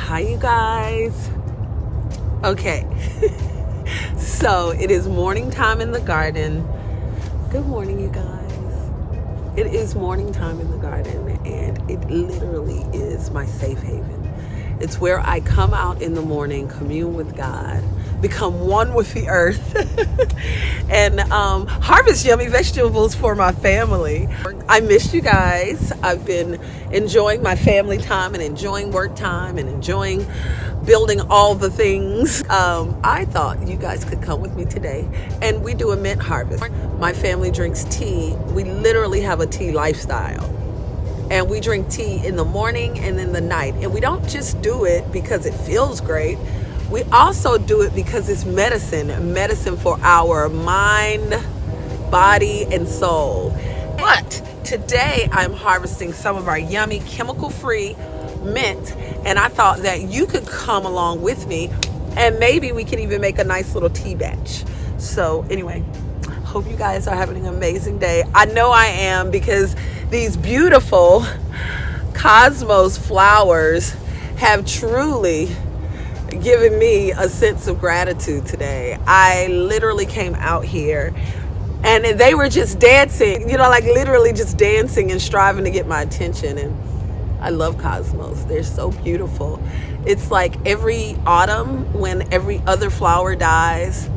Hi, you guys. Okay, so it is morning time in the garden. Good morning, you guys. It is morning time in the garden, and it literally is my safe haven. It's where I come out in the morning, commune with God, become one with the earth, and harvest yummy vegetables for my family. I missed you guys. I've been enjoying my family time and enjoying work time and enjoying building all the things. I thought you guys could come with me today, and we do a mint harvest. My family drinks tea. We literally have a tea lifestyle. And we drink tea in the morning and in the night. And we don't just do it because it feels great. We also do it because it's medicine for our mind, body, and soul. But today I'm harvesting some of our yummy chemical-free mint. And I thought that you could come along with me and maybe we can even make a nice little tea batch. So anyway, hope you guys are having an amazing day. I know I am, because these beautiful cosmos flowers have truly given me a sense of gratitude today. I literally came out here and they were just dancing, like literally just dancing and striving to get my attention. And I love cosmos. They're so beautiful. It's like every autumn when every other flower dies,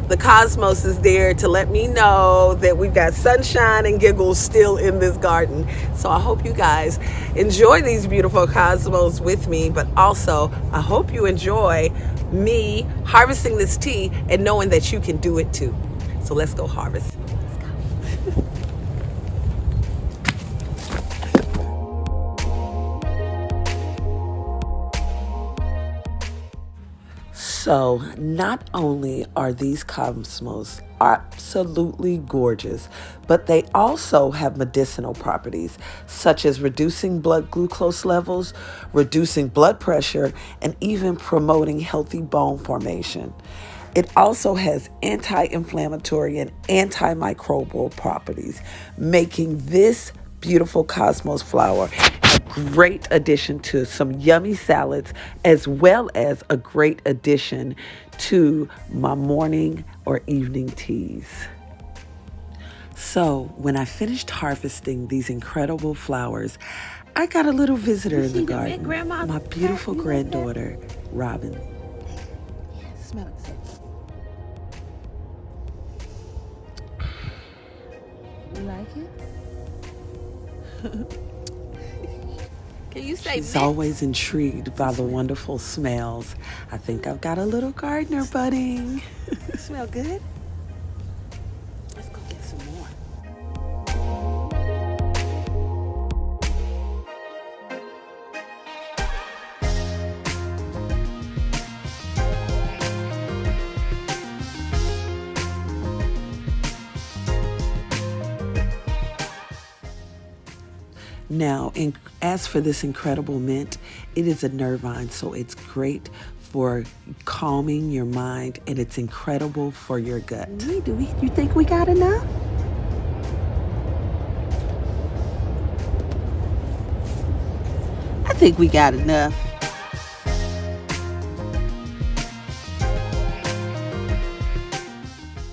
the cosmos is there to let me know that we've got sunshine and giggles still in this garden. So I hope you guys enjoy these beautiful cosmos with me, but also I hope you enjoy me harvesting this tea and knowing that you can do it too. So let's go harvest. Let's go. So not only are these cosmos absolutely gorgeous, but they also have medicinal properties such as reducing blood glucose levels, reducing blood pressure, and even promoting healthy bone formation. It also has anti-inflammatory and antimicrobial properties, making this beautiful cosmos flower a great addition to some yummy salads, as well as a great addition to my morning or evening teas. So when I finished harvesting these incredible flowers, I got a little visitor in the garden. My beautiful granddaughter, Robin. Smell it. You like it? Can you say She's mint? Always intrigued by the wonderful smells. I think I've got a little gardener budding. Smell good? Let's go get some more. Now, as for this incredible mint, it is a nervine, so it's great for calming your mind, and it's incredible for your gut. You think we got enough? I think we got enough.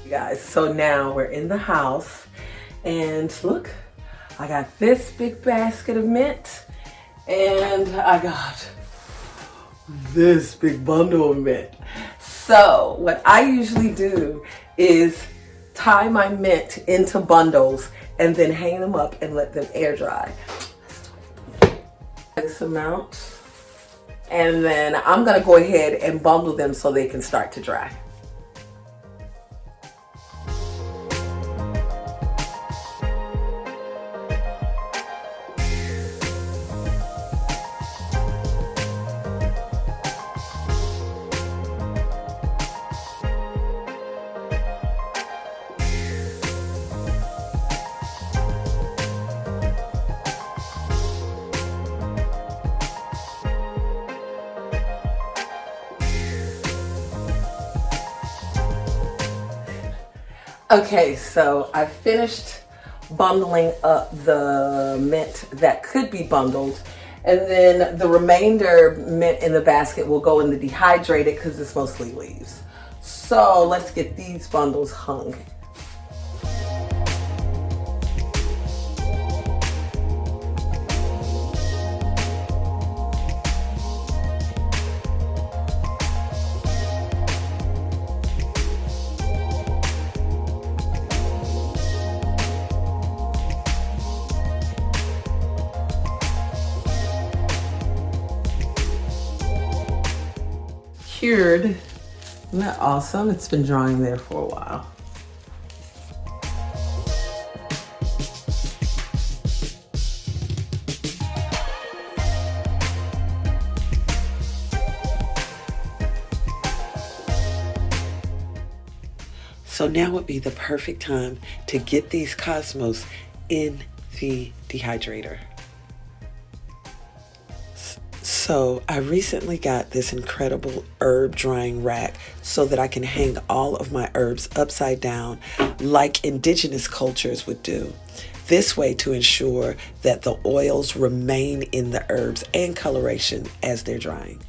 Guys, so now we're in the house, and look, I got this big basket of mint, and I got this big bundle of mint. So what I usually do is tie my mint into bundles and then hang them up and let them air dry. This amount, and then I'm gonna go ahead and bundle them so they can start to dry. Okay, so I finished bundling up the mint that could be bundled, And then the remainder mint in the basket will go in the dehydrated because it's mostly leaves. So let's get these bundles hung. Cured. Isn't that awesome? It's been drying there for a while. So now would be the perfect time to get these cosmos in the dehydrator. So I recently got this incredible herb drying rack so that I can hang all of my herbs upside down like indigenous cultures would do. This way to ensure that the oils remain in the herbs and coloration as they're drying.